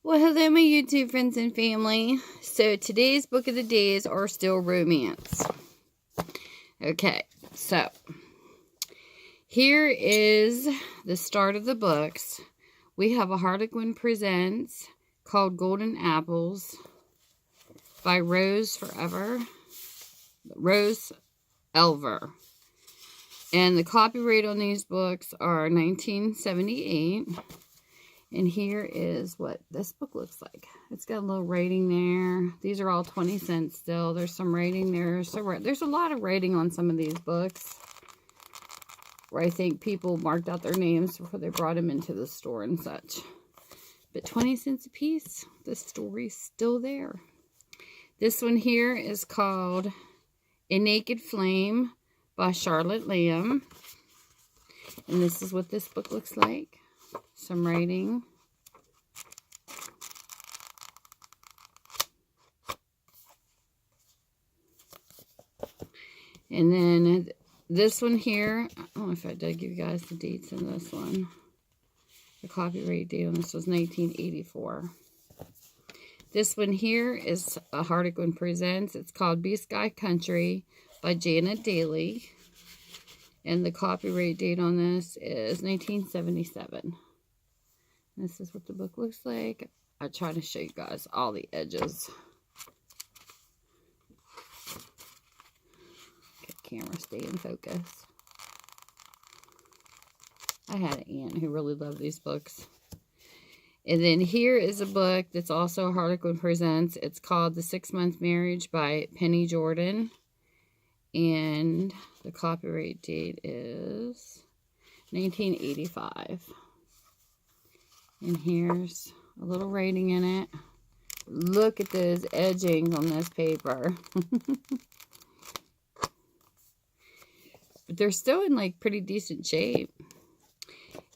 Well, hello, my YouTube friends and family. So, today's book of the days are still romance. Okay, so, here is the start of the books. We have a Harlequin Presents called Golden Apples by Rose Elver. And the copyright on these books are 1978. And here is what this book looks like. It's got a little writing there. These are all 20 cents still. There's some writing there. So there's a lot of writing on some of these books, where I think people marked out their names before they brought them into the store and such. But 20 cents a piece. The story's still there. This one here is called A Naked Flame by Charlotte Lamb. And this is what this book looks like. Some writing. And then this one here, I don't know if I did give you guys the dates in this one. The copyright date on this was 1984. This one here is a Harlequin Presents. It's called Be Sky Country by Janet Daly. And the copyright date on this is 1977. This is what the book looks like. I try to show you guys all the edges. Get camera stay in focus. I had an aunt who really loved these books. And then here is a book that's also Harlequin Presents. It's called The 6-Month Marriage by Penny Jordan. And the copyright date is 1985. And here's a little writing in it. Look at those edgings on this paper. But they're still in like pretty decent shape.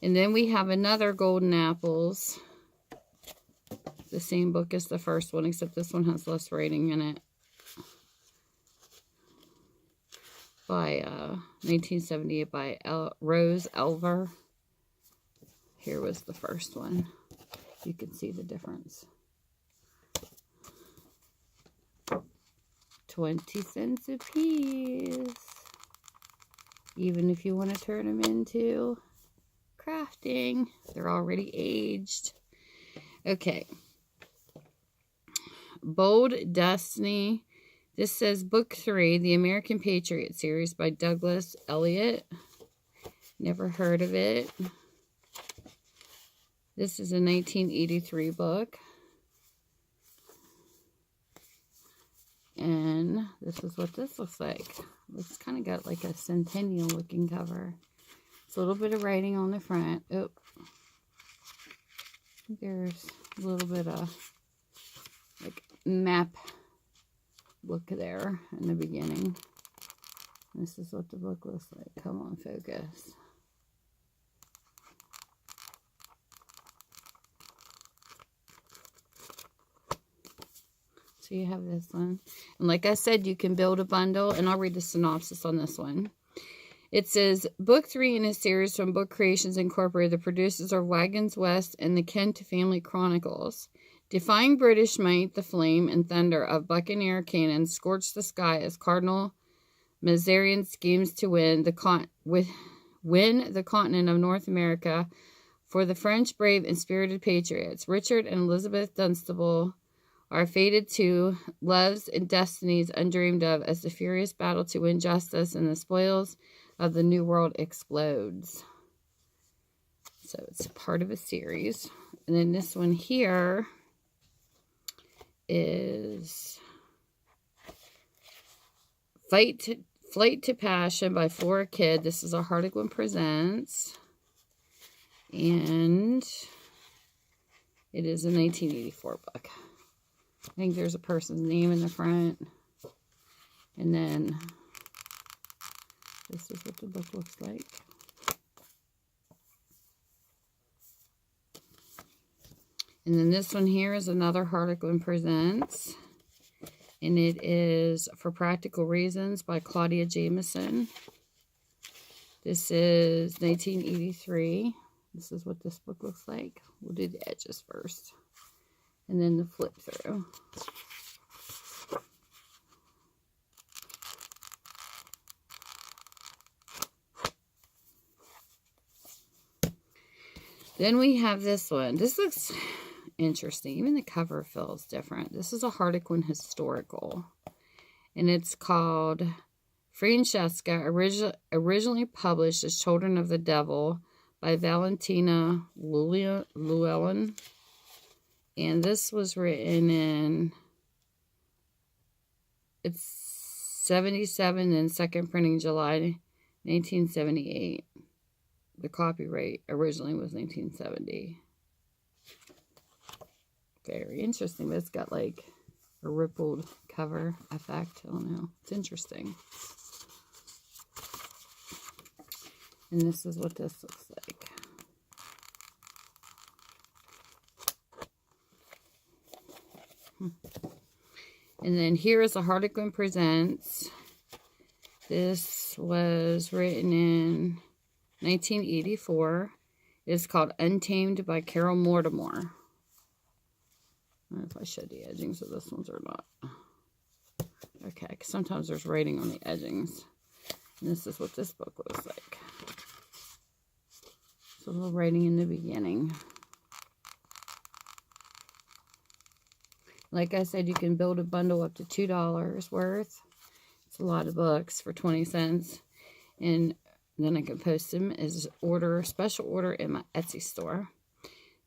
And then we have another Golden Apples. The same book as the first one, except this one has less writing in it. By 1978 by Rose Elver. Here was the first one. You can see the difference. 20 cents a piece. Even if you want to turn them into crafting. They're already aged. Okay. Bold Destiny. This says Book 3, The American Patriot Series by Douglas Elliot. Never heard of it. This is a 1983 book. And this is what this looks like. It's kind of got like a centennial looking cover. It's a little bit of writing on the front. Oh, there's a little bit of like map look there in the beginning. This is what the book looks like. Come on, focus. So you have this one. And like I said, you can build a bundle. And I'll read the synopsis on this one. It says, Book 3 in a series from Book Creations Incorporated. The producers are Wagons West and the Kent Family Chronicles. Defying British might, the flame and thunder of buccaneer cannon scorch the sky as Cardinal Mazarin schemes to win the continent of North America for the French brave and spirited patriots. Richard and Elizabeth Dunstable are fated to loves and destinies undreamed of as the furious battle to win justice and the spoils of the New World explodes. So it's part of a series. And then this one here is Flight to Passion by Flora Kidd. This is a Harlequin Presents. And it is a 1984 book. I think there's a person's name in the front. And then this is what the book looks like. And then this one here is another Harlequin Presents. And it is For Practical Reasons by Claudia Jameson. This is 1983. This is what this book looks like. We'll do the edges first. And then the flip through. Then we have this one. This looks interesting. Even the cover feels different. This is a Harlequin historical. And it's called Francesca, originally published as Children of the Devil by Valentina Luellen. And this was written in, it's 77 and second printing July 1978. The copyright originally was 1970. Very interesting. But it's got like a rippled cover effect. I don't know. It's interesting. And this is what this looks like. And then here is a Harlequin Presents. This was written in 1984. It's called Untamed by Carole Mortimer. I don't know if I showed the edgings of this ones or not. Okay, because sometimes there's writing on the edgings. And this is what this book looks like. So a little writing in the beginning. Like I said, you can build a bundle up to $2 worth. It's a lot of books for 20 cents. And then I can post them as special order in my Etsy store.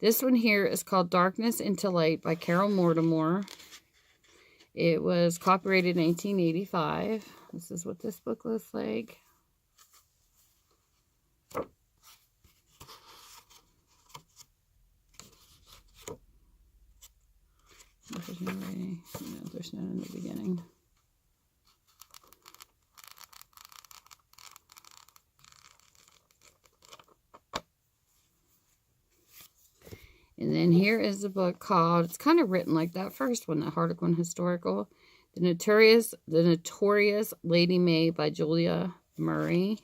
This one here is called Darkness into Light by Carole Mortimer. It was copyrighted in 1985. This is what this book looks like. There's no writing. No, there's none in the beginning. And then here is the book called, it's kind of written like that first one, the Harlequin Historical, The Notorious Lady May by Julia Murray.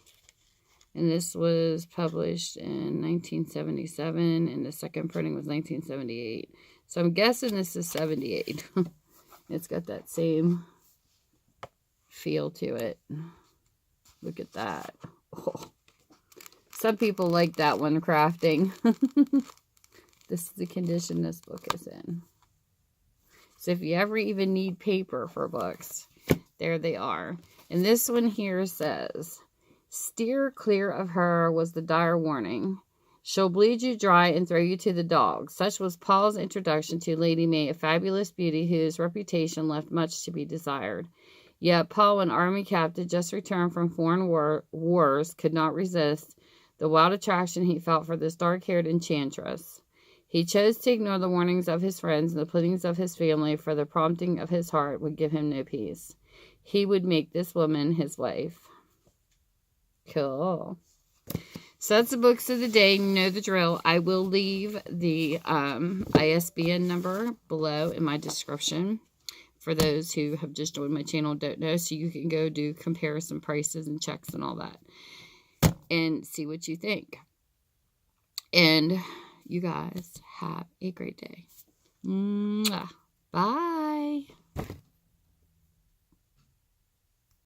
And this was published in 1977, and the second printing was 1978. So I'm guessing this is 78. It's got that same feel to it. Look at that. Oh. Some people like that one, crafting. This is the condition this book is in. So if you ever even need paper for books, there they are. And this one here says, steer clear of her was the dire warning. She'll bleed you dry and throw you to the dogs. Such was Paul's introduction to Lady May, a fabulous beauty whose reputation left much to be desired. Yet Paul, an army captain just returned from foreign wars, could not resist the wild attraction he felt for this dark-haired enchantress. He chose to ignore the warnings of his friends and the pleadings of his family, for the prompting of his heart would give him no peace. He would make this woman his wife. Cool. So that's the books of the day. You know the drill. I will leave the ISBN number below in my description for those who have just joined my channel and don't know, so you can go do comparison prices and checks and all that and see what you think. And you guys have a great day. Mwah. Bye.